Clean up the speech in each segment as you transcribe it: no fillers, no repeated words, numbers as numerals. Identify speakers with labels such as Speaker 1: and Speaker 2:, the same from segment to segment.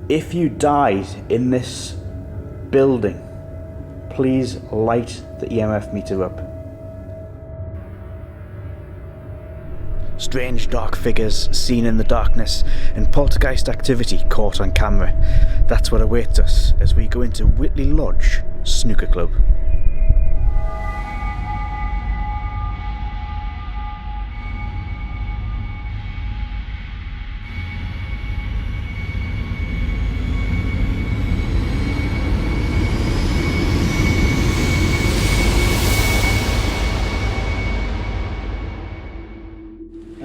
Speaker 1: If you died in this building, please light the EMF meter up. Strange dark figures seen in the darkness and poltergeist activity caught on camera. That's what awaits us as we go into Whitley Lodge Snooker Club.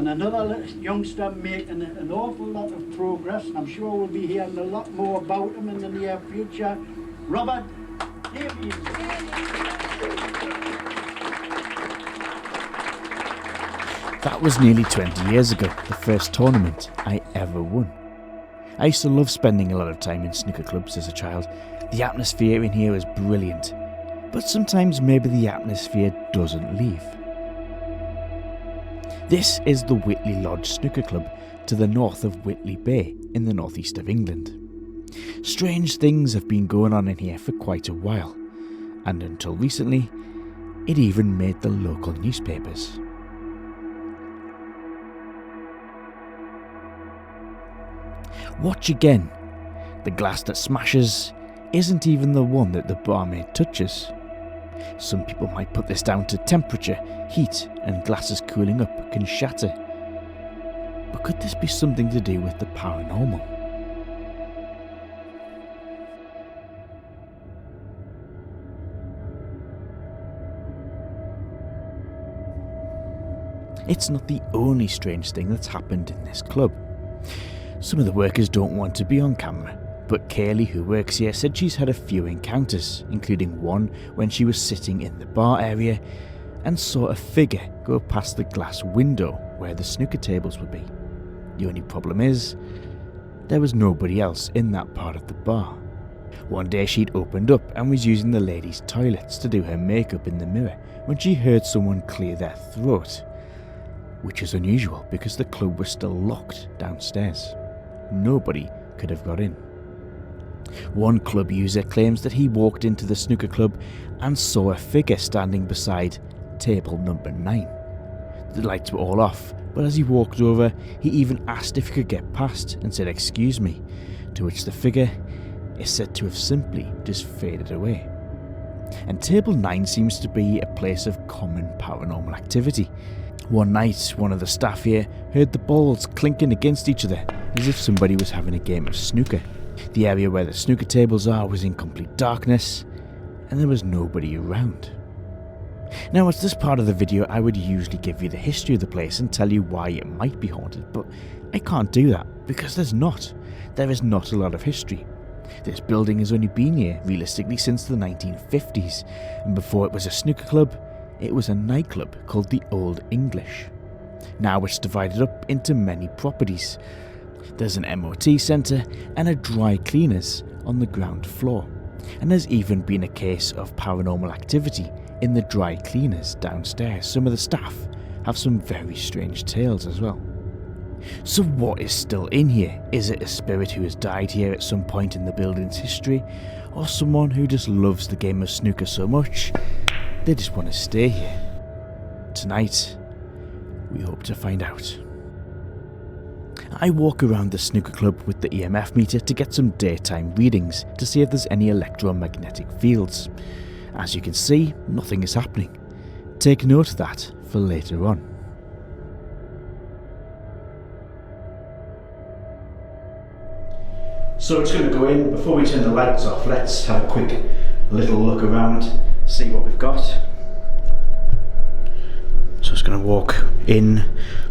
Speaker 2: Another youngster making an awful lot of progress, and I'm sure we'll be hearing a lot more about him in the near future. Robert Davies.
Speaker 3: That was nearly 20 years ago, the first tournament I ever won. I used to love spending a lot of time in snooker clubs as a child. The atmosphere in here is brilliant, but sometimes maybe the atmosphere doesn't leave. This is the Whitley Lodge Snooker Club to the north of Whitley Bay in the northeast of England. Strange things have been going on in here for quite a while, and until recently, it even made the local newspapers. Watch again. The glass that smashes isn't even the one that the barmaid touches. Some people might put this down to temperature, heat, and glasses cooling up can shatter. But could this be something to do with the paranormal? It's not the only strange thing that's happened in this club. Some of the workers don't want to be on camera, but Kaylee, who works here, said she's had a few encounters, including one when she was sitting in the bar area and saw a figure go past the glass window where the snooker tables would be. The only problem is, there was nobody else in that part of the bar. One day she'd opened up and was using the ladies' toilets to do her makeup in the mirror when she heard someone clear their throat, which is unusual because the club was still locked downstairs. Nobody could have got in. One club user claims that he walked into the snooker club and saw a figure standing beside table number 9. The lights were all off, but as he walked over, he even asked if he could get past and said, "Excuse me," to which the figure is said to have simply just faded away. And table 9 seems to be a place of common paranormal activity. One night, one of the staff here heard the balls clinking against each other as if somebody was having a game of snooker. The area where the snooker tables are was in complete darkness, and there was nobody around. Now, at this part of the video, I would usually give you the history of the place and tell you why it might be haunted, but I can't do that because there is not a lot of history. This building has only been here, realistically, since the 1950s, and before it was a snooker club, it was a nightclub called the Old English. Now it's divided up into many properties. There's an MOT centre and a dry cleaners on the ground floor. And there's even been a case of paranormal activity in the dry cleaners downstairs. Some of the staff have some very strange tales as well. So what is still in here? Is it a spirit who has died here at some point in the building's history? Or someone who just loves the game of snooker so much they just want to stay here? Tonight, we hope to find out. I walk around the snooker club with the EMF meter to get some daytime readings to see if there's any electromagnetic fields. As you can see, nothing is happening. Take note of that for later on.
Speaker 1: So it's going to go in. Before we turn the lights off, let's have a quick little look around, see what we've got. So it's going to walk in.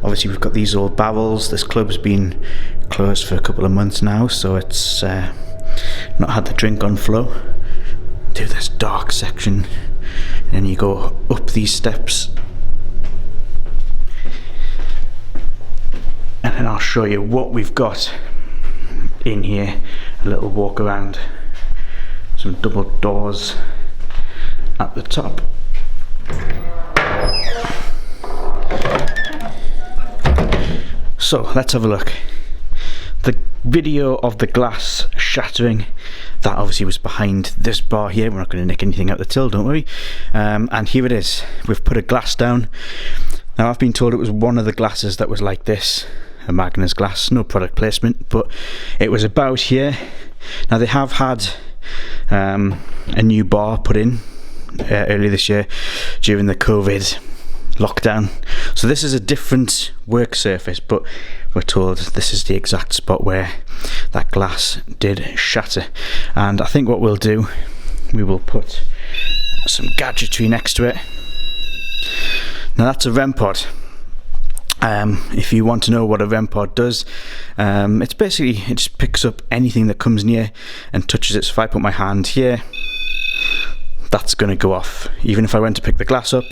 Speaker 1: Obviously we've got these old barrels. This club's been closed for a couple of months now, so it's not had the drink on flow. Do this dark section, and then you go up these steps, and then I'll show you what we've got in here. A little walk around. Some double doors at the top. So let's have a look. The video of the glass shattering. That obviously was behind this bar here. We're not going to nick anything out the till, don't worry. And here it is. We've put a glass down. Now I've been told it was one of the glasses that was like this, a Magnus glass, no product placement, but it was about here. Now they have had a new bar put in earlier this year during the COVID lockdown, so this is a different work surface, but we're told this is the exact spot where that glass did shatter. And I think what we'll do, we will put some gadgetry next to it. Now that's a REM pod. If you want to know what a REM pod does, it's basically, it just picks up anything that comes near and touches it. So if I put my hand here, that's going to go off. Even if I went to pick the glass up,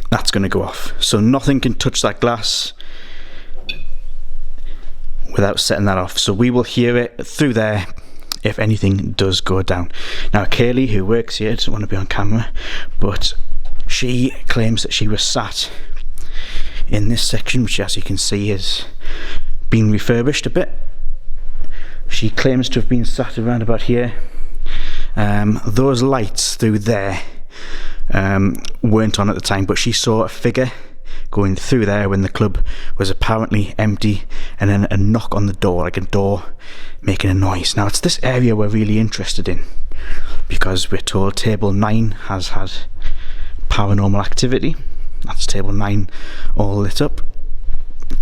Speaker 1: that's going to go off. So nothing can touch that glass without setting that off. So we will hear it through there if anything does go down. Now Kaylee, who works here, doesn't want to be on camera, but she claims that she was sat in this section, which as you can see has been refurbished a bit. She claims to have been sat around about here. Those lights through there weren't on at the time, but she saw a figure going through there when the club was apparently empty, and then a knock on the door, like a door making a noise. Now it's this area we're really interested in, because we're told table 9 has had paranormal activity. That's table 9 all lit up.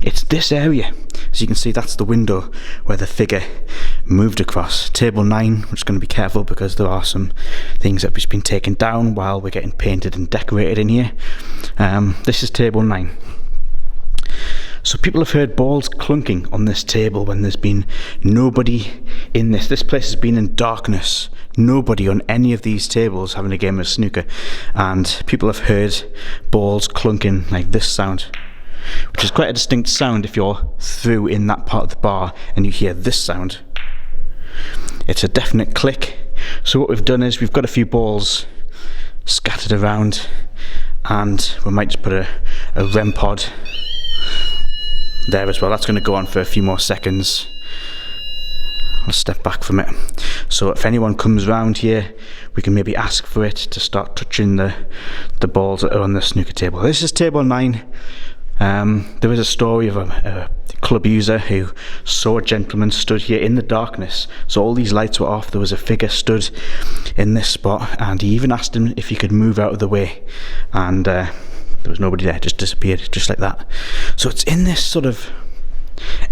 Speaker 1: It's this area. As you can see, that's the window where the figure moved across. Table 9, we're just going to be careful because there are some things that have just been taken down while we're getting painted and decorated in here. This is table 9. So people have heard balls clunking on this table when there's been nobody in this. This place has been in darkness. Nobody on any of these tables having a game of snooker. And people have heard balls clunking like this sound, which is quite a distinct sound if you're through in that part of the bar and you hear this sound. It's a definite click. So what we've done is we've got a few balls scattered around, and we might just put a REM pod there as well. That's going to go on for a few more seconds. I'll step back from it. So if anyone comes around here, we can maybe ask for it to start touching the balls that are on the snooker table. This is table 9. There is a story of a club user who saw a gentleman stood here in the darkness. So all these lights were off. There was a figure stood in this spot, and he even asked him if he could move out of the way, and there was nobody there. Just disappeared just like that. So it's in this sort of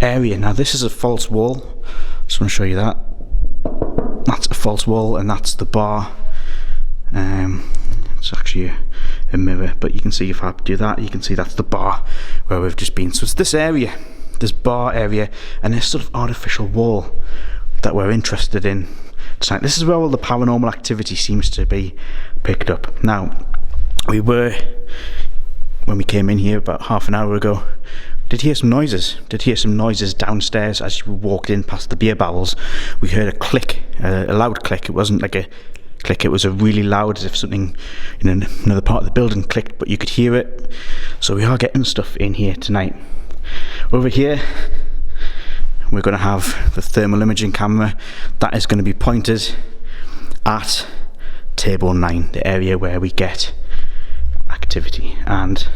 Speaker 1: area. Now this is a false wall. Just want to show you that. That's a false wall, and that's the bar. It's actually a mirror, but you can see if I do that, you can see that's the bar where we've just been. So it's this area, this bar area, and this sort of artificial wall that we're interested in tonight. This is where all the paranormal activity seems to be picked up. Now, when we came in here about half an hour ago, did hear some noises downstairs as we walked in past the beer barrels. We heard a click, a loud click. It wasn't like a click, it was a really loud, as if something in another part of the building clicked, but you could hear it. So we are getting stuff in here tonight. Over here we're going to have the thermal imaging camera that is going to be pointed at table 9, the area where we get activity. And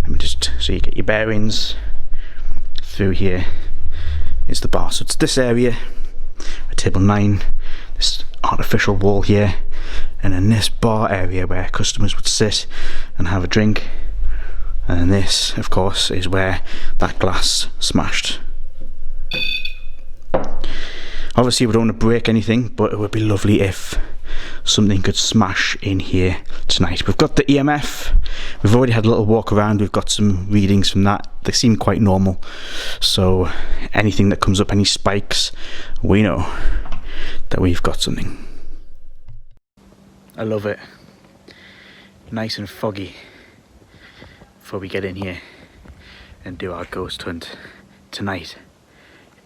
Speaker 1: let me just, so you get your bearings, through here is the bar. So it's this area at table 9, this artificial wall here, and then this bar area where customers would sit and have a drink, and then this of course is where that glass smashed. Obviously we don't want to break anything, but it would be lovely if something could smash in here tonight. We've got the EMF, we've already had a little walk around, we've got some readings from that. They seem quite normal, so anything that comes up, any spikes, we know that we've got something. I love it. Nice and foggy before we get in here and do our ghost hunt tonight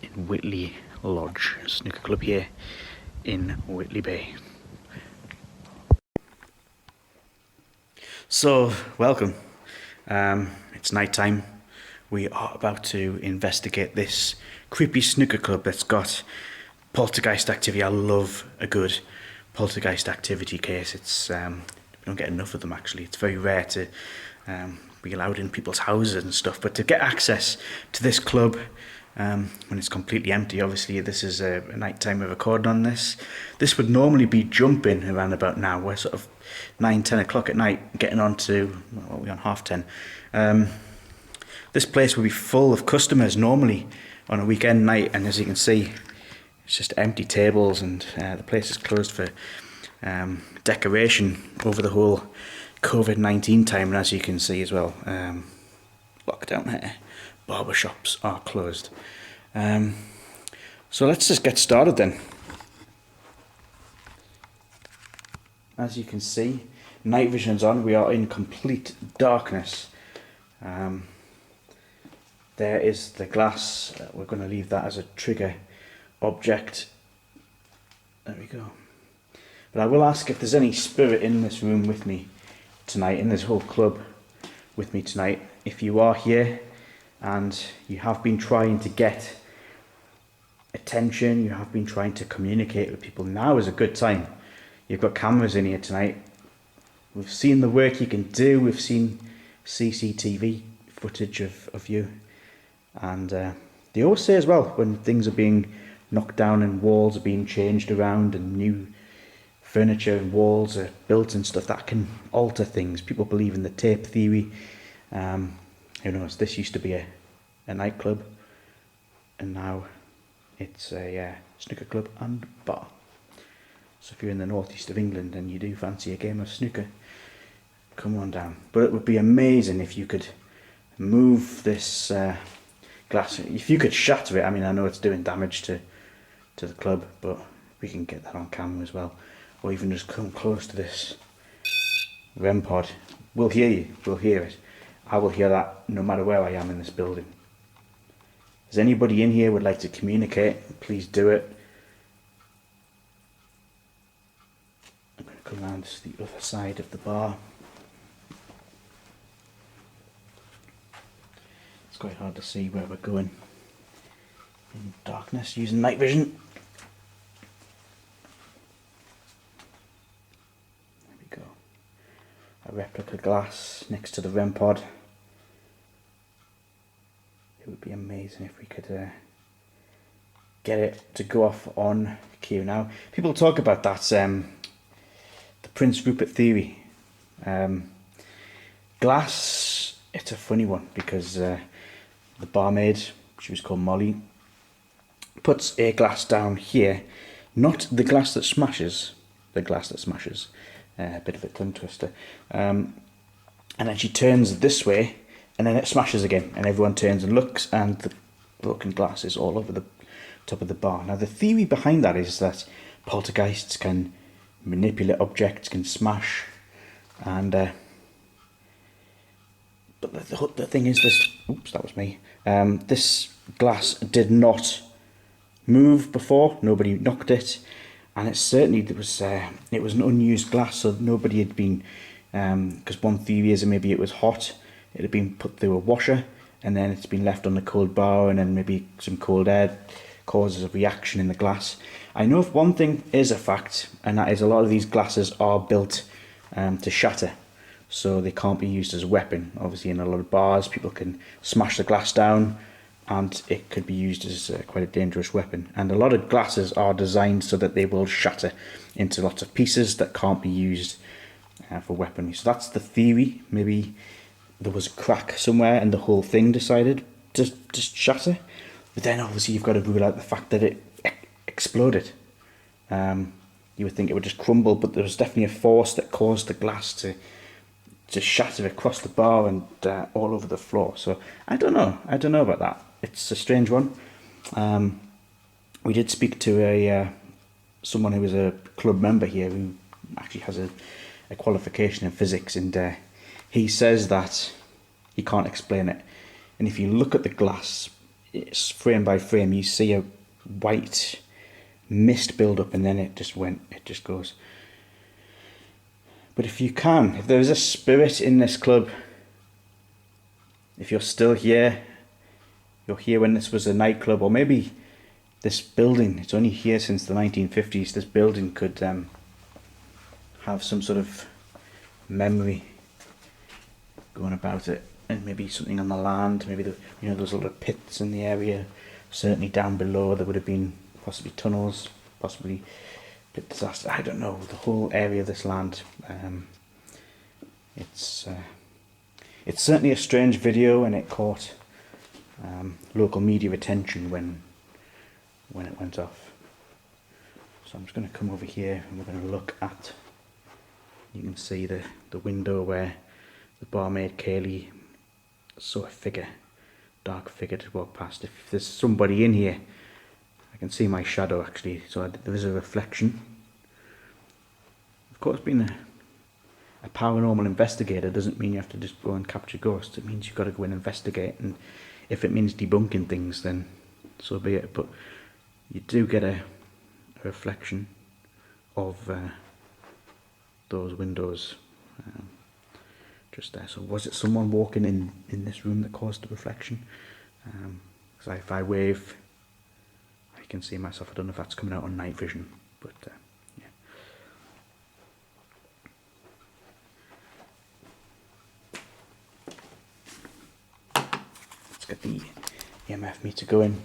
Speaker 1: in Whitley Lodge Snooker Club here in Whitley Bay. So, welcome. It's night time. We are about to investigate this creepy snooker club that's got poltergeist activity. I love a good poltergeist activity case. It's we don't get enough of them actually. It's very rare to be allowed in people's houses and stuff, but to get access to this club when it's completely empty. Obviously this is a night time we're recording on this. This would normally be jumping around about now. We're sort of 9-10 o'clock at night, getting on to, what are we on, 10:30. This place would be full of customers normally on a weekend night, and as you can see, it's just empty tables, and the place is closed for decoration over the whole COVID-19 time. And as you can see as well, lockdown here, barbershops are closed. So let's just get started then. As you can see, night vision's on. We are in complete darkness. There is the glass. We're going to leave that as a trigger object. There we go. But I will ask if there's any spirit in this room with me tonight, in this whole club with me tonight. If you are here and you have been trying to get attention, you have been trying to communicate with people, now is a good time. You've got cameras in here tonight. We've seen the work you can do. We've seen CCTV footage of you. And they always say as well, when things are being knocked down and walls are being changed around and new furniture and walls are built and stuff, that can alter things. People believe in the tape theory. Who knows, this used to be a nightclub, and now it's a snooker club and bar. So if you're in the northeast of England and you do fancy a game of snooker, come on down. But it would be amazing if you could move this glass. If you could shatter it, I mean, I know it's doing damage to the club, but we can get that on camera as well. Or even just come close to this REM pod. We'll hear you, we'll hear it. I will hear that no matter where I am in this building. Is anybody in here would like to communicate, please do it. I'm going to come around to the other side of the bar. It's quite hard to see where we're going in darkness using night vision. There we go. A replica glass next to the REM pod. It would be amazing if we could get it to go off on cue now. People talk about that, the Prince Rupert theory. Glass, it's a funny one because the barmaid, she was called Molly, puts a glass down here, not the glass that smashes, a bit of a tongue twister, and then she turns this way and then it smashes again, and everyone turns and looks, and the broken glass is all over the top of the bar. Now the theory behind that is that poltergeists can manipulate objects, can smash, and but the thing is, this, oops, that was me. This glass did not move before. Nobody knocked it, and it certainly it was an unused glass, so nobody had been. Because one theory is that maybe it was hot. It had been put through a washer, and then it's been left on the cold bar, and then maybe some cold air causes a reaction in the glass. I know if one thing is a fact, and that is a lot of these glasses are built to shatter. So they can't be used as a weapon. Obviously in a lot of bars people can smash the glass down and it could be used as quite a dangerous weapon. And a lot of glasses are designed so that they will shatter into lots of pieces that can't be used for weaponry. So that's the theory. Maybe there was a crack somewhere and the whole thing decided to just shatter. But then obviously you've got to rule out the fact that it exploded. You would think it would just crumble, but there was definitely a force that caused the glass to shatter across the bar and all over the floor. So I don't know about that. It's a strange one. We did speak to someone who was a club member here who actually has a qualification in physics, and he says that he can't explain it. And if you look at the glass, it's frame by frame, you see a white mist build up, and then it just goes. But if there is a spirit in this club, if you're still here you're here when this was a nightclub, or maybe this building, it's only here since the 1950s, this building could have some sort of memory going about it, and maybe something on the land, maybe those little pits in the area. Certainly down below there would have been possibly tunnels, possibly pit disaster, I don't know, the whole area of this land. It's certainly a strange video, and it caught local media attention when it went off. So I'm just going to come over here and we're going to look at, you can see the window where the barmaid Kaylee saw a figure, dark figure to walk past. If there's somebody in here, I can see my shadow actually, so there is a reflection. Of course, being a paranormal investigator doesn't mean you have to just go and capture ghosts. It means you've got to go and investigate, and if it means debunking things, then so be it. But you do get a reflection of those windows just there. So was it someone walking in this room that caused the reflection? So if I wave, I can see myself. I don't know if that's coming out on night vision, but yeah. Let's get the EMF meter going.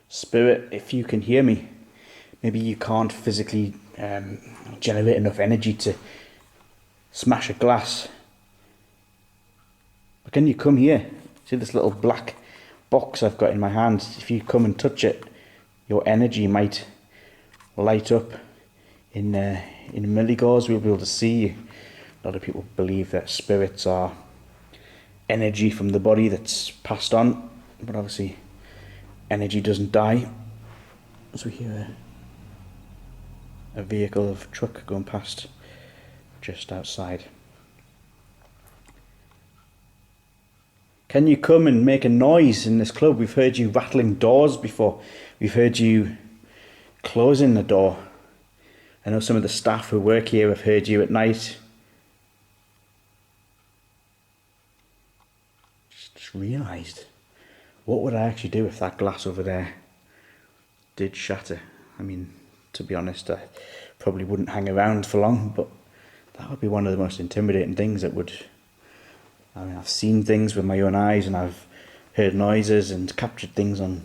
Speaker 1: Spirit, if you can hear me, maybe you can't physically generate enough energy to smash a glass, but can you come here? See this little black box I've got in my hand? If you come and touch it, your energy might light up in milligauss. We'll be able to see you. A lot of people believe that spirits are energy from the body that's passed on, but obviously energy doesn't die. So we hear a vehicle of truck going past just outside. Can you come and make a noise in this club? We've heard you rattling doors before. We've heard you closing the door. I know some of the staff who work here have heard you at night. Just realised, what would I actually do if that glass over there did shatter? I mean, to be honest, I probably wouldn't hang around for long, but that would be one of the most intimidating things that would... I mean, I've seen things with my own eyes, and I've heard noises and captured things on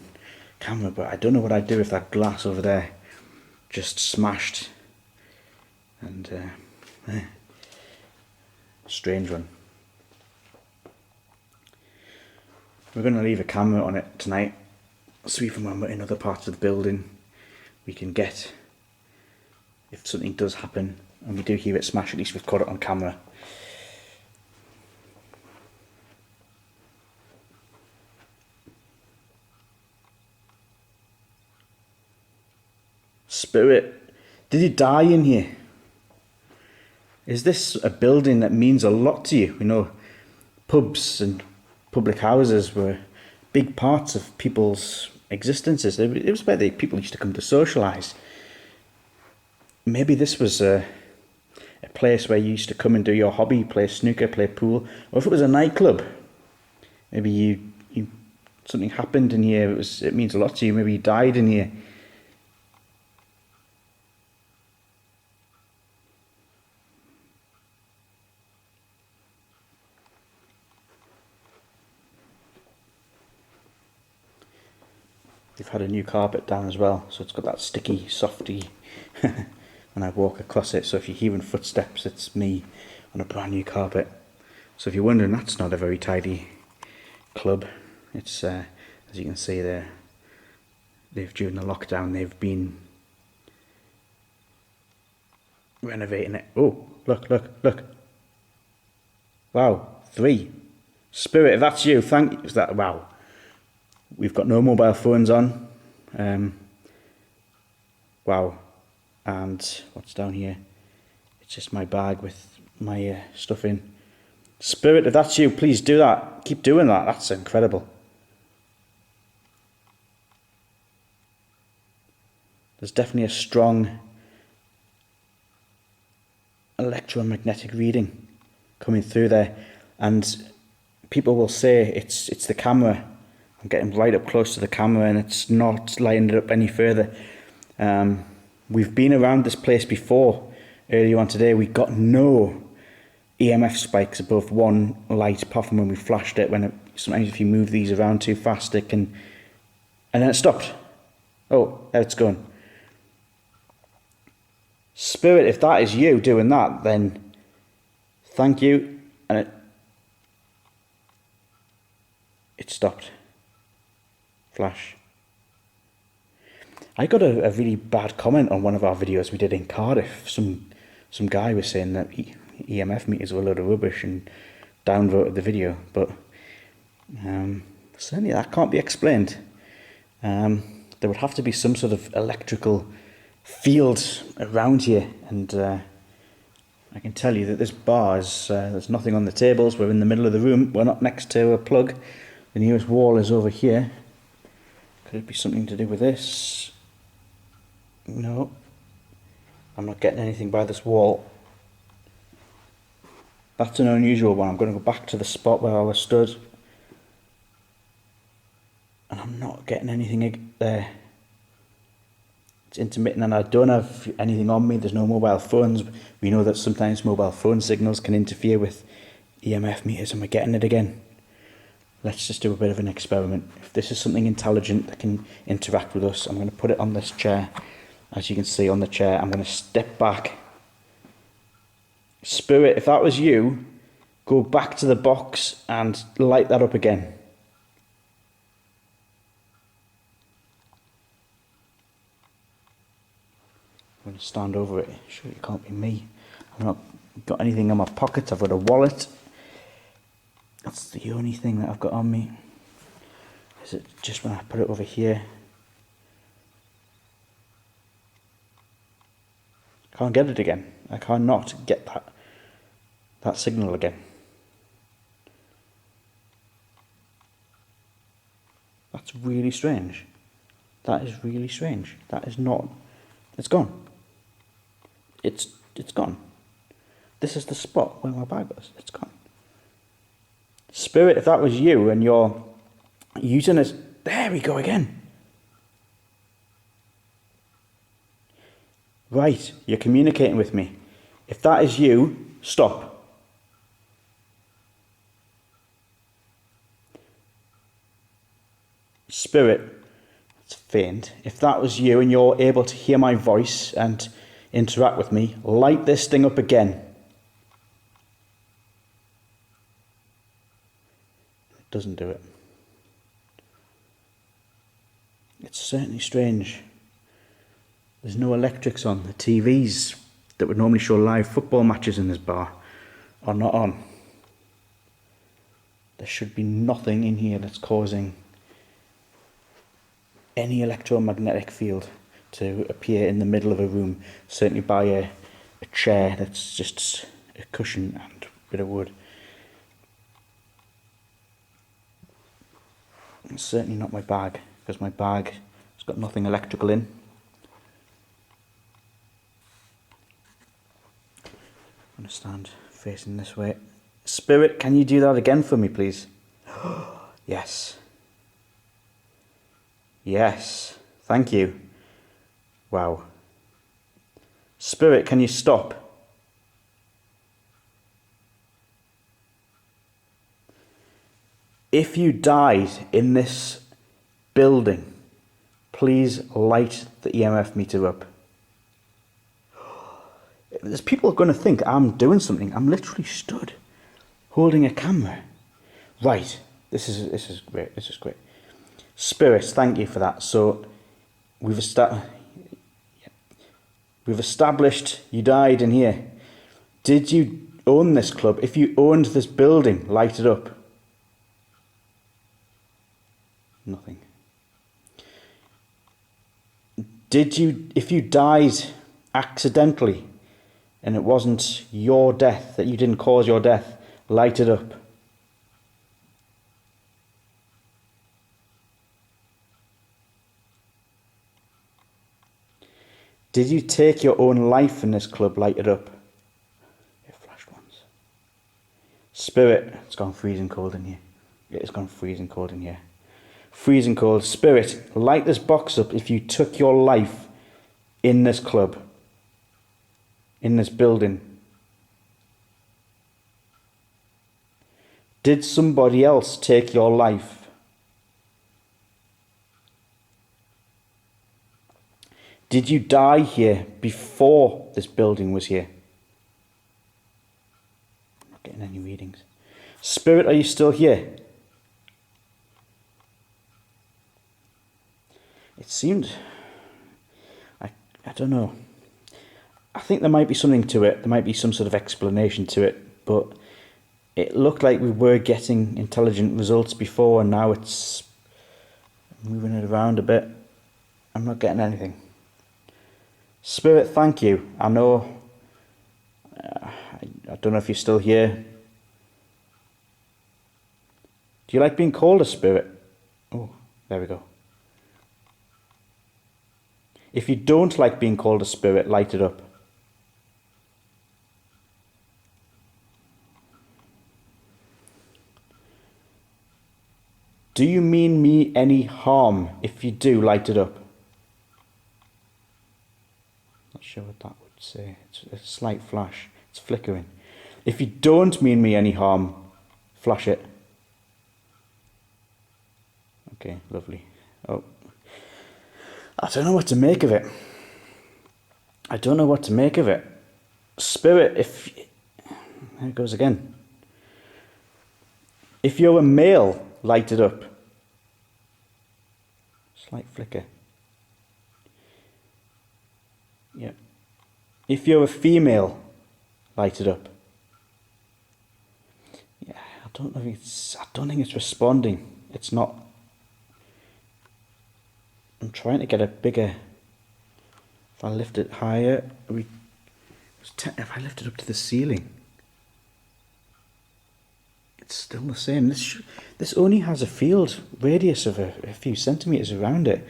Speaker 1: camera, but I don't know what I'd do if that glass over there just smashed. And strange one. We're going to leave a camera on it tonight, so even when we're in other parts of the building, we can get, if something does happen and we do hear it smash, at least we've caught it on camera. Spirit, did you die in here? Is this a building that means a lot to you? You know, pubs and public houses were big parts of people's existences. It was where people used to come to socialise. Maybe this was a place where you used to come and do your hobby, play snooker, play pool, or if it was a nightclub, maybe you something happened in here. It means a lot to you. Maybe you died in here. They've had a new carpet down as well, so it's got that sticky, softy when I walk across it. So if you're hearing footsteps, it's me on a brand new carpet. So if you're wondering, that's not a very tidy club. It's as you can see there, during the lockdown they've been renovating it. Oh, look. Wow, 3. Spirit, if that's you, thank you. Is that, wow. We've got no mobile phones on. Wow. And what's down here? It's just my bag with my stuff in. Spirit, if that's you, please do that. Keep doing that. That's incredible. There's definitely a strong electromagnetic reading coming through there, and people will say it's the camera. I'm getting right up close to the camera and it's not lighting it up any further. We've been around this place before. Earlier on today, we got no EMF spikes above one light, apart from when we flashed it. Sometimes if you move these around too fast, it can... And then it stopped. Oh, there it's gone. Spirit, if that is you doing that, then thank you. And it stopped. Flash. I got a really bad comment on one of our videos we did in Cardiff. Some guy was saying that EMF meters were a load of rubbish and downvoted the video, but certainly that can't be explained. There would have to be some sort of electrical field around here, and I can tell you that this bar is, there's nothing on the tables. We're in the middle of the room. We're not next to a plug. The nearest wall is over here. Could it be something to do with this? No. I'm not getting anything by this wall. That's an unusual one. I'm going to go back to the spot where I was stood. And I'm not getting anything there. It's intermittent and I don't have anything on me. There's no mobile phones. We know that sometimes mobile phone signals can interfere with EMF meters, and we're getting it again. Let's just do a bit of an experiment. If this is something intelligent that can interact with us, I'm going to put it on this chair. As you can see on the chair, I'm going to step back. Spirit, if that was you, go back to the box and light that up again. I'm going to stand over it. Sure, it can't be me. I've not got anything in my pockets. I've got a wallet. That's the only thing that I've got on me. Is it just when I put it over here? Can't get it again. I cannot get that signal again. That's really strange. That is really strange. That is not... It's gone. It's gone. This is the spot where my bag was. It's gone. Spirit, if that was you and you're using it... There we go again. Right, you're communicating with me. If that is you, stop. Spirit, it's faint. If that was you and you're able to hear my voice and interact with me, light this thing up again. It doesn't do it. It's certainly strange. There's no electrics on. The TVs that would normally show live football matches in this bar are not on. There should be nothing in here that's causing any electromagnetic field to appear in the middle of a room, certainly by a chair that's just a cushion and a bit of wood. It's certainly not my bag, because my bag has got nothing electrical in. I'm going to stand facing this way. Spirit, can you do that again for me, please? Yes. Yes. Thank you. Wow. Spirit, can you stop? If you died in this building, please light the EMF meter up. There's people going to think I'm doing something. I'm literally stood holding a camera. Right. This is great. This is great. Spirits, thank you for that. So we've established you died in here. Did you own this club? If you owned this building, light it up. Nothing. If you died accidentally and it wasn't your death, that you didn't cause your death, light it up. Did you take your own life in this club? Light it up. Spirit, it's gone freezing cold in here. It's gone freezing cold in here. Freezing cold. Spirit, light this box up if you took your life in this club. In this building. Did somebody else take your life? Did you die here before this building was here? I'm not getting any readings. Spirit, are you still here? It seemed... I don't know. I think there might be something to it. There might be some sort of explanation to it. But it looked like we were getting intelligent results before, and now it's moving it around a bit. I'm not getting anything. Spirit, thank you. I know... I don't know if you're still here. Do you like being called a spirit? Oh, there we go. If you don't like being called a spirit, light it up. Do you mean me any harm? If you do, light it up. Not sure what that would say. It's a slight flash. It's flickering. If you don't mean me any harm, flash it. Okay, lovely. Oh. I don't know what to make of it. I don't know what to make of it. Spirit, if... There it goes again. If you're a male, light it up. Slight flicker. Yep. If you're a female, light it up. Yeah, I don't think it's responding. It's not. I'm trying to get a bigger. If I lift it higher, if I lift it up to the ceiling, it's still the same. This only has a field radius of a few centimeters around it.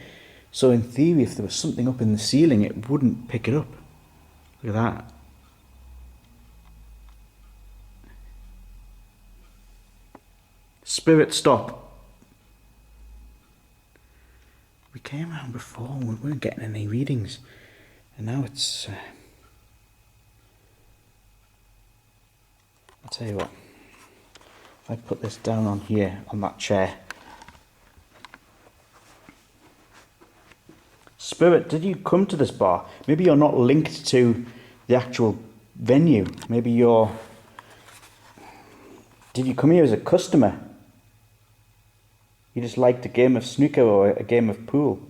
Speaker 1: So in theory, if there was something up in the ceiling, it wouldn't pick it up. Look at that. Spirit, stop. We came around before and we weren't getting any readings. And now it's... I'll tell you what. If I put this down on here, on that chair. Spirit, did you come to this bar? Maybe you're not linked to the actual venue. Maybe you're... Did you come here as a customer? You just liked a game of snooker or a game of pool?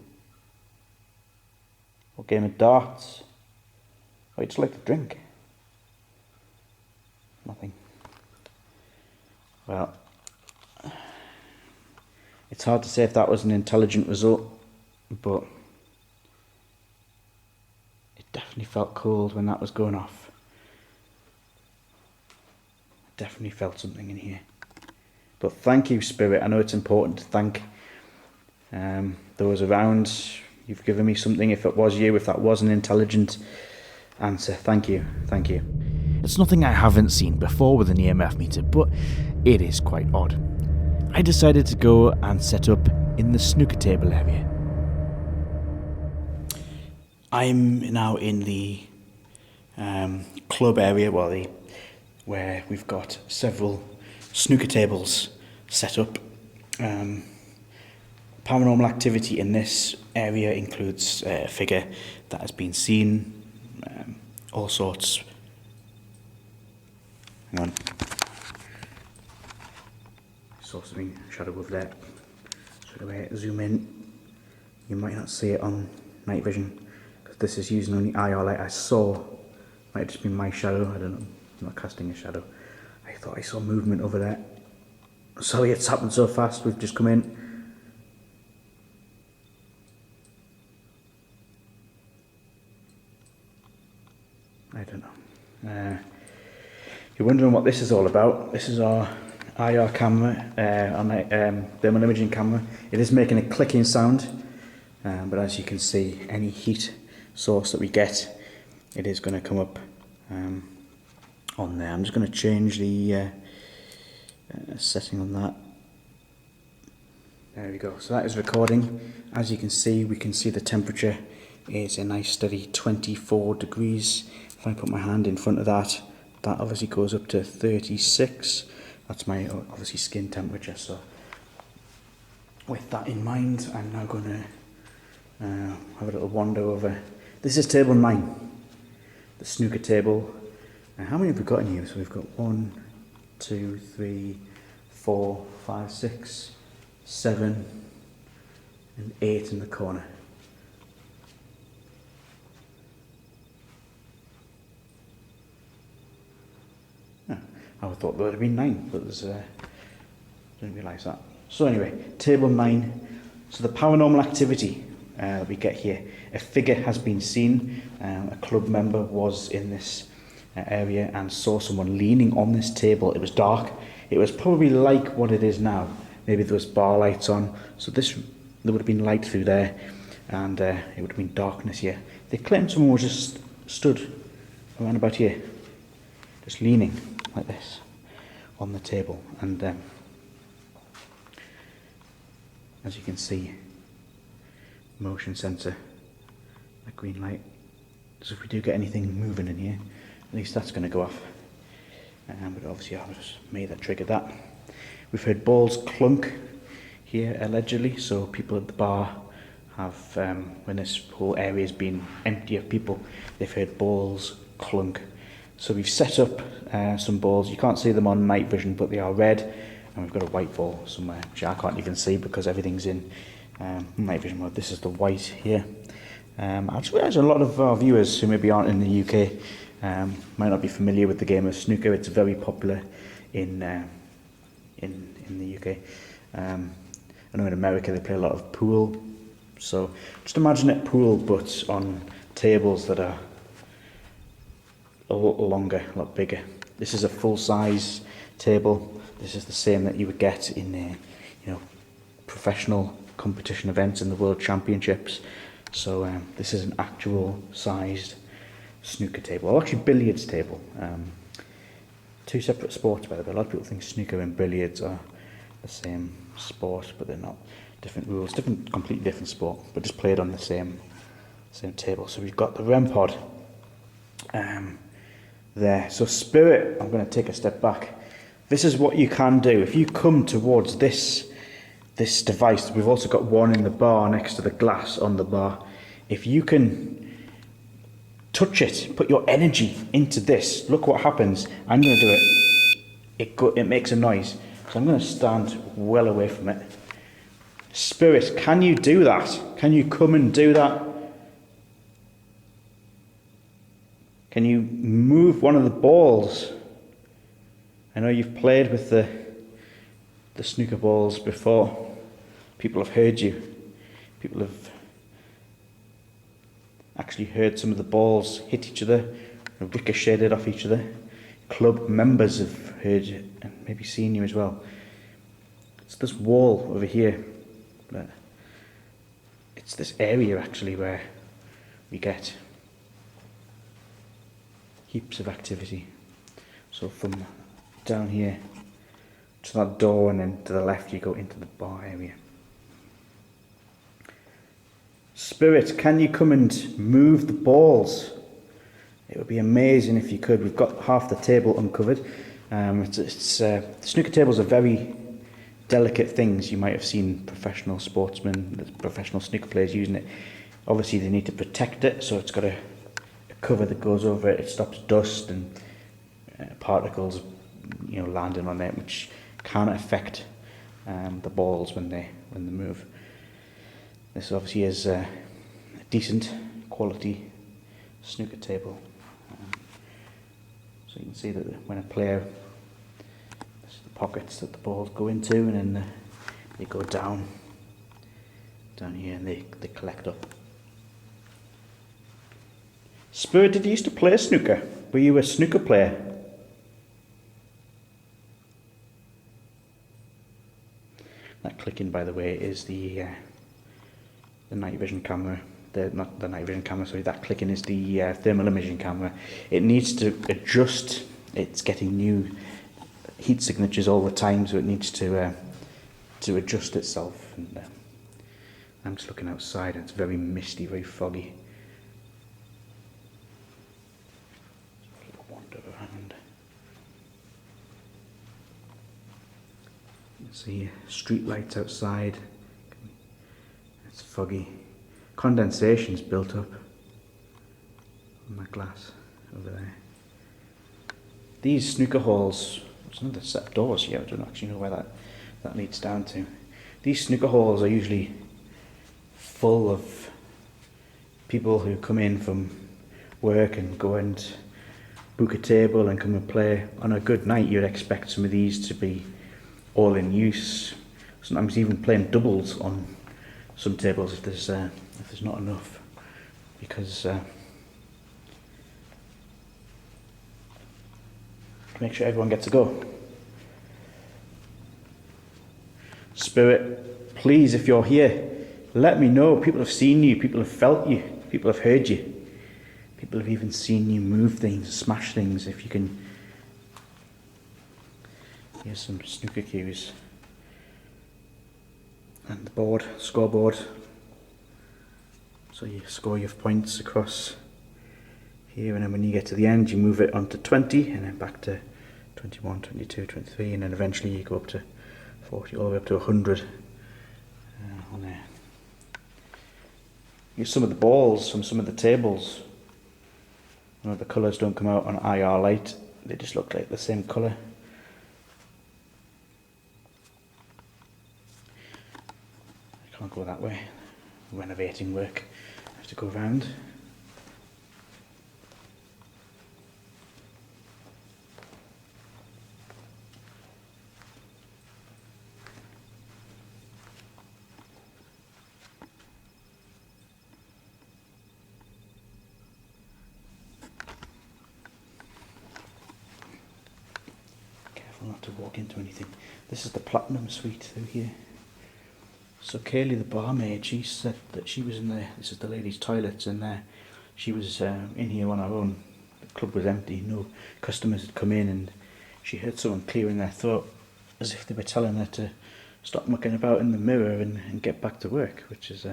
Speaker 1: Or a game of darts? Or you just like to drink? Nothing. Well, it's hard to say if that was an intelligent result, but it definitely felt cold when that was going off. I definitely felt something in here. But thank you, Spirit. I know it's important to thank those around. You've given me something. If it was you, if that was an intelligent answer, thank you. Thank you.
Speaker 3: It's nothing I haven't seen before with an EMF meter, but it is quite odd. I decided to go and set up in the snooker table area.
Speaker 1: I'm now in the club area, where we've got several snooker tables set up. Paranormal activity in this area includes a figure that has been seen, all sorts. Hang on. Saw something shadow above there. Straight away, zoom in. You might not see it on night vision because this is using only IR light. I saw, might just be my shadow. I don't know. I'm not casting a shadow. I thought I saw movement over there. Sorry, it's happened so fast. We've just come in. I don't know. You're wondering what this is all about. This is our IR camera, thermal imaging camera. It is making a clicking sound, but as you can see, any heat source that we get, it is going to come up on there. I'm just going to change the setting on that. There we go, so that is recording. As you can see, we can see the temperature is a nice steady 24 degrees. If I put my hand in front of that, that obviously goes up to 36. That's my obviously skin temperature. So with that in mind, I'm now going to have a little wander over. This is table 9, the snooker table. How many have we got in here? So we've got 1, 2, 3, 4, 5, 6, 7 and 8 in the corner. I would have thought there would have been 9, but there's didn't realise that. So anyway, table 9. So the paranormal activity we get here. A figure has been seen. A club member was in this area and saw someone leaning on this table. It was dark. It was probably like what it is now. Maybe there was bar lights on. So there would have been light through there, and it would have been darkness here. They claimed someone was just stood around about here, just leaning like this on the table, and as you can see, motion sensor, a green light. So if we do get anything moving in here, at least that's going to go off. But obviously I was me that triggered that. We've heard balls clunk here allegedly, so people at the bar have, when this whole area has been empty of people, they've heard balls clunk. So we've set up some balls. You can't see them on night vision, but they are red, and we've got a white ball somewhere, which I can't even see because everything's in night vision mode. This is the white here. I just realised a lot of our viewers who maybe aren't in the UK might not be familiar with the game of snooker. It's very popular in the UK. I know in America they play a lot of pool. So just imagine it pool, but on tables that are a lot longer, a lot bigger. This is a full-size table. This is the same that you would get in professional competition events in the World Championships. So this is an actual sized snooker table, or actually billiards table. Two separate sports, by the way. A lot of people think snooker and billiards are the same sport, but they're not. Different rules, completely different sport, but just played on the same table. So we've got the REM pod there. So spirit, I'm going to take a step back. This is what you can do. If you come towards this device, we've also got one in the bar next to the glass on the bar. If you can touch it, put your energy into this, look what happens. I'm going to do it. It makes a noise. So I'm going to stand well away from it. Spirit, can you do that? Can you come and do that? Can you move one of the balls? I know you've played with the snooker balls before. People have heard you. People have actually heard some of the balls hit each other and ricocheted off each other. Club members have heard you and maybe seen you as well. It's this wall over here. But it's this area actually where we get heaps of activity. So from down here to that door, and then to the left you go into the bar area. Spirit, can you come and move the balls? It would be amazing if you could. We've got half the table uncovered. Snooker tables are very delicate things. You might have seen professional sportsmen, professional snooker players using it. Obviously they need to protect it, so it's got a cover that goes over it. It stops dust and particles landing on it, which can affect the balls when they move. This obviously is a decent quality snooker table. So you can see that when a player, this is the pockets that the balls go into, and then they go down here, and they collect up. Spirit, did you used to play snooker? Were you a snooker player? That clicking, by the way, is the night vision camera. Not the night vision camera, sorry, that clicking is the thermal imaging camera. It needs to adjust. It's getting new heat signatures all the time, so it needs to adjust itself. And I'm just looking outside, and it's very misty, very foggy. Wander around. You can see street lights outside. It's foggy. Condensation's built up on that glass over there. These snooker halls, there's another set of doors here, I don't actually know where that leads down to. These snooker halls are usually full of people who come in from work and go and book a table and come and play. On a good night, you'd expect some of these to be all in use. Sometimes even playing doubles on some tables if there's not enough, because make sure everyone gets a go. Spirit, please, if you're here, let me know. People have seen you, people have felt you, people have heard you. People have even seen you move things, smash things. If you can. Here's some snooker cues. And the board, scoreboard. So you score your points across here, and then when you get to the end, you move it onto 20, and then back to 21, 22, 23, and then eventually you go up to 40, all the way up to 100 on there. Here's some of the balls from some of the tables. You know, the colours don't come out on IR light, they just look like the same colour. I can't go that way. Renovating work. I have to go around. Not to walk into anything. This is the platinum suite through here. So Kaylee, the barmaid, she said that she was in there. This is the ladies' toilets in there. She was in here on her own. The club was empty. No customers had come in, and she heard someone clearing their throat as if they were telling her to stop mucking about in the mirror and get back to work. Which is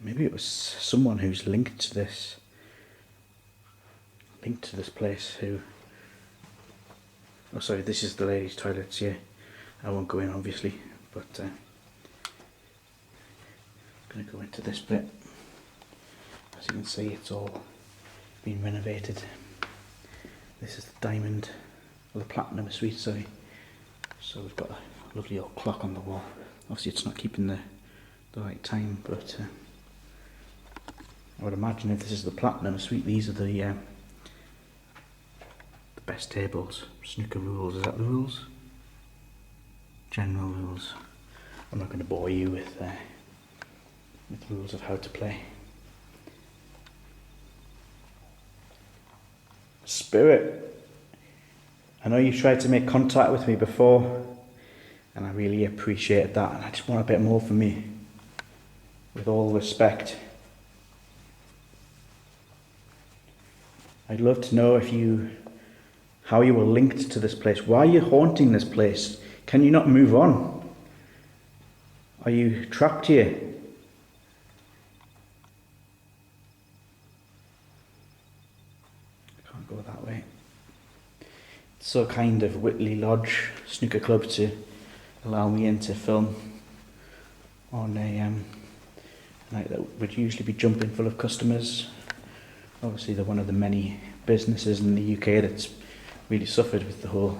Speaker 1: maybe it was someone who's linked to this place who. Oh, sorry, this is the ladies' toilets, yeah. I won't go in, obviously, but I'm going to go into this bit. As you can see, it's all been renovated. This is the diamond, or the platinum suite, sorry. So we've got a lovely old clock on the wall. Obviously, it's not keeping the right time, but I would imagine if this is the platinum suite, these are the best tables. Snooker rules, is that the rules? General rules. I'm not going to bore you with rules of how to play. Spirit, I know you tried to make contact with me before, and I really appreciate that, and I just want a bit more from you, with all respect. I'd love to know how you were linked to this place. Why are you haunting this place? Can you not move on? Are you trapped here? I can't go that way. It's so kind of Whitley Lodge Snooker Club to allow me in to film on a night that would usually be jumping full of customers. Obviously they're one of the many businesses in the UK that's really suffered with the whole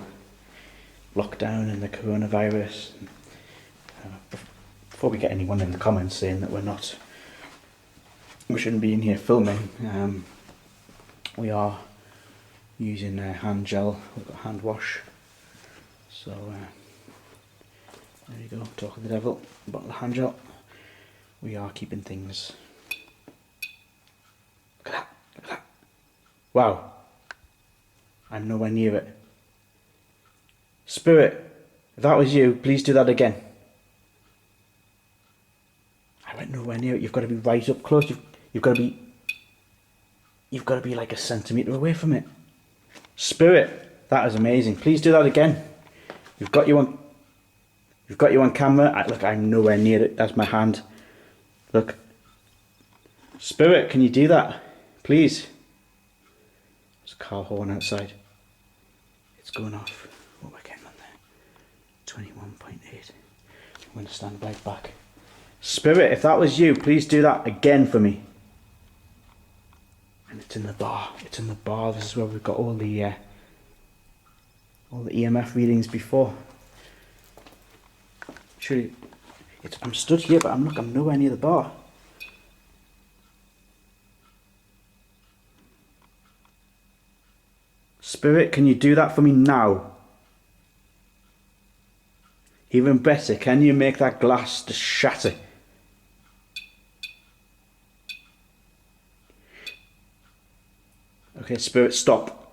Speaker 1: lockdown and the coronavirus. Before we get anyone in the comments saying that we shouldn't be in here filming, we are using hand gel. We've got hand wash. So there you go, talk of the devil, a bottle of hand gel. We are keeping things. Look at that. Wow. I'm nowhere near it. Spirit, if that was you, please do that again. I went nowhere near it. You've got to be right up close. You've got to be like a centimetre away from it. Spirit, That is amazing. Please do that again. We've got you on. We've got you on camera. Look, I'm nowhere near it. That's my hand. Look. Spirit, can you do that? Please. There's a car horn outside. It's going off. What we're getting on there? 21.8. I'm going to stand right back. Spirit, if that was you, please do that again for me. And it's in the bar. It's in the bar. This is where we've got all the EMF readings before. Surely, I'm stood here, but I'm nowhere near the bar. Spirit, can you do that for me now? Even better, can you make that glass just shatter? Okay, Spirit, stop.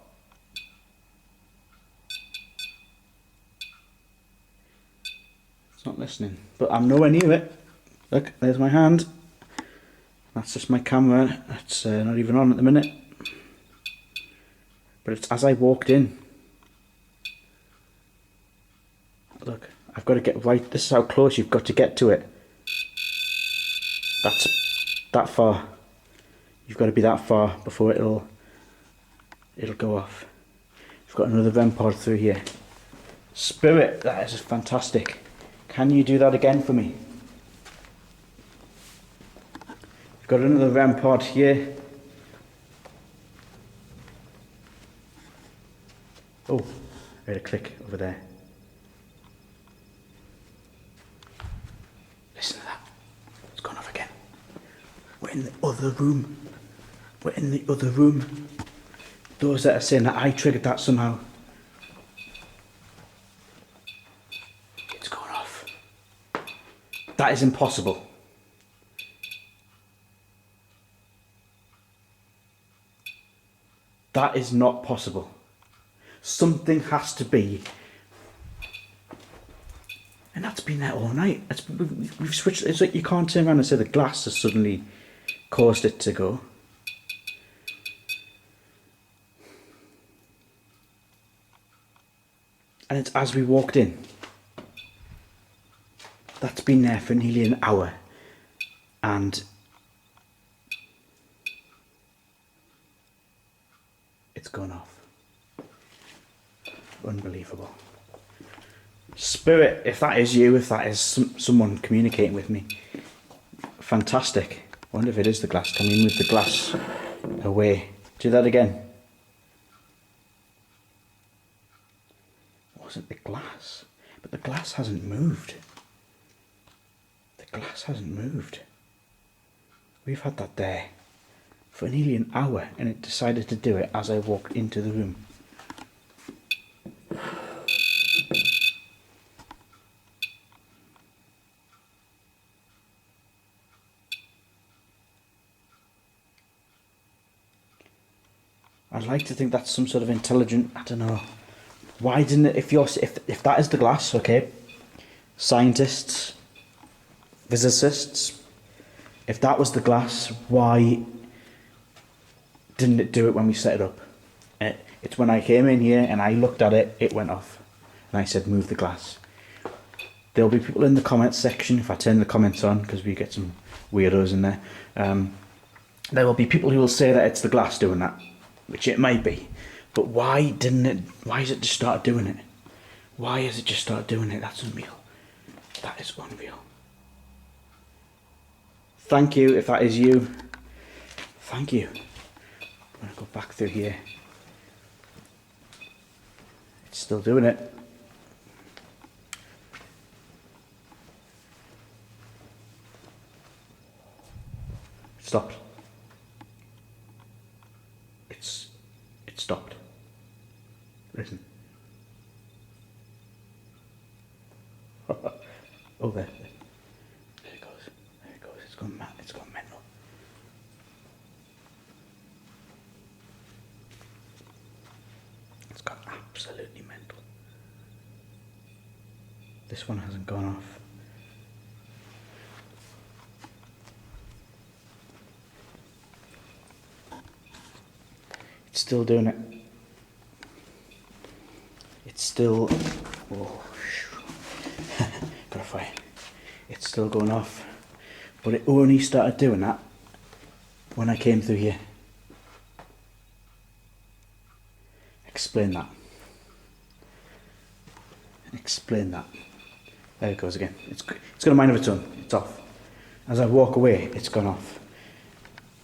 Speaker 1: It's not listening, but I'm nowhere near it. Look, there's my hand. That's just my camera. It's not even on at the minute. But it's as I walked in. Look, I've got to get right. This is how close you've got to get to it. That's that far. You've got to be that far before it'll go off. We've got another REM pod through here. Spirit, that is fantastic. Can you do that again for me? We've got another REM pod here. Oh, I heard a click over there. Listen to that. It's gone off again. We're in the other room. We're in the other room. Those that are saying that I triggered that somehow. It's gone off. That is impossible. That is not possible. Something has to be. And that's been there all night. We've switched. It's like you can't turn around and say the glass has suddenly caused it to go. And it's as we walked in. That's been there for nearly an hour. And it's gone off. Unbelievable. Spirit, if that is you, if that is someone communicating with me, fantastic. I wonder if it is the glass. Can we move the glass away? Do that again. It wasn't the glass, but the glass hasn't moved. The glass hasn't moved. We've had that there for nearly an hour, and it decided to do it as I walked into the room. I'd like to think that's some sort of intelligent, I don't know. Why didn't it, if that is the glass, okay, scientists, physicists, if that was the glass, why didn't it do it when we set it up? It's when I came in here and I looked at it, it went off. And I said, move the glass. There'll be people in the comments section, if I turn the comments on, because we get some weirdos in there. There will be people who will say that it's the glass doing that. Which it might be, but why has it just started doing it? Why has it just started doing it? That's unreal. That is unreal. Thank you, if that is you. Thank you. I'm going to go back through here. It's still doing it. Stopped. It stopped. Listen. Oh, there it goes. There it goes. It's gone mad. It's gone mental. It's gone absolutely mental. This one hasn't gone off. It's still doing it. still... Oh, got a fire. It's still going off. But it only started doing that when I came through here. Explain that. Explain that. There it goes again. It's got a mind of its own. It's off. As I walk away, it's gone off.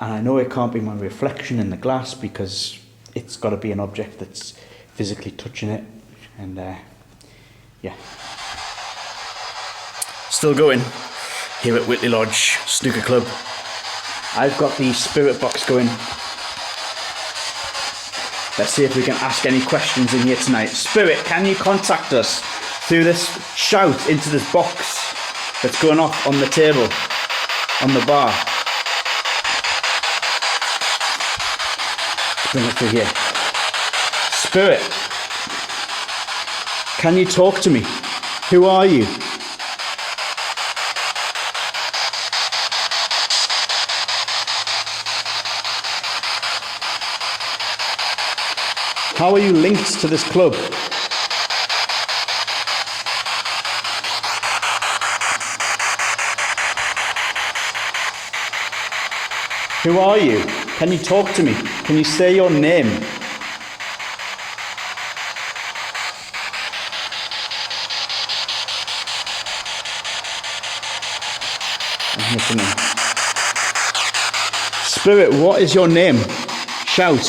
Speaker 1: And I know it can't be my reflection in the glass because it's got to be an object that's physically touching it. And yeah. Still going here at Whitley Lodge Snooker Club. I've got the spirit box going. Let's see if we can ask any questions in here tonight. Spirit, can you contact us through this shout into this box that's going off on the table, on the bar? Let's bring it through here. Spirit, can you talk to me? Who are you? How are you linked to this club? Who are you? Can you talk to me? Can you say your name? I'm here for me. Spirit, what is your name? Shout.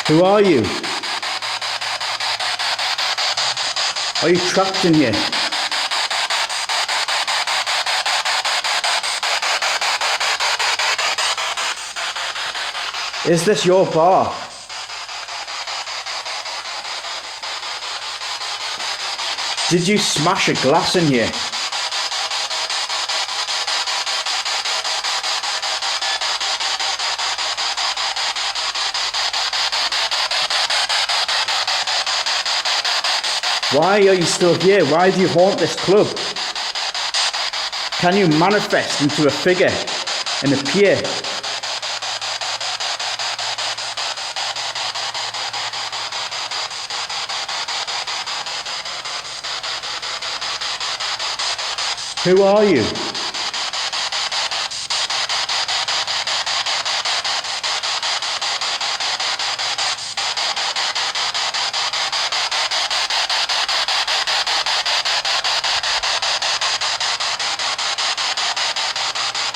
Speaker 1: Who are you? Are you trapped in here? Is this your bar? Did you smash a glass in here? Why are you still here? Why do you haunt this club? Can you manifest into a figure and appear? Who are you?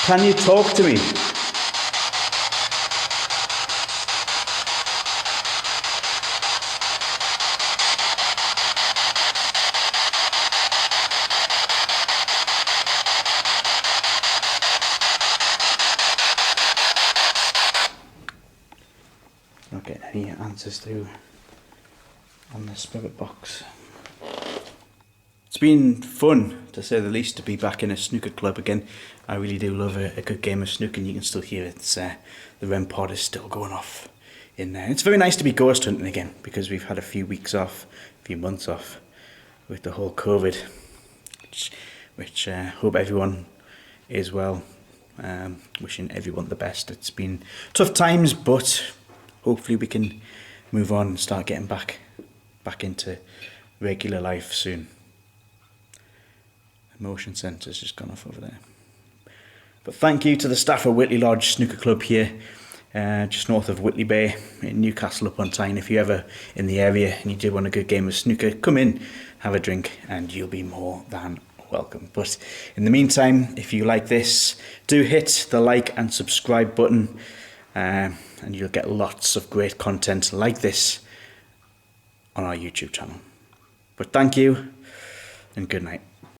Speaker 1: Can you talk to me? Not getting any answers through on the spirit box. It's been fun, to say the least, to be back in a snooker club again. I really do love a good game of snooker, and you can still hear it. The REM pod is still going off in there. It's very nice to be ghost hunting again, because we've had a few weeks off, a few months off with the whole COVID, which hope everyone is well. Wishing everyone the best. It's been tough times, but hopefully we can move on and start getting back into regular life soon. Motion sensor's just gone off over there. But thank you to the staff of Whitley Lodge Snooker Club here, just north of Whitley Bay in Newcastle upon Tyne. If you're ever in the area and you do want a good game of snooker, come in, have a drink, and you'll be more than welcome. But in the meantime, if you like this, do hit the like and subscribe button, and you'll get lots of great content like this on our YouTube channel. But thank you, and good night.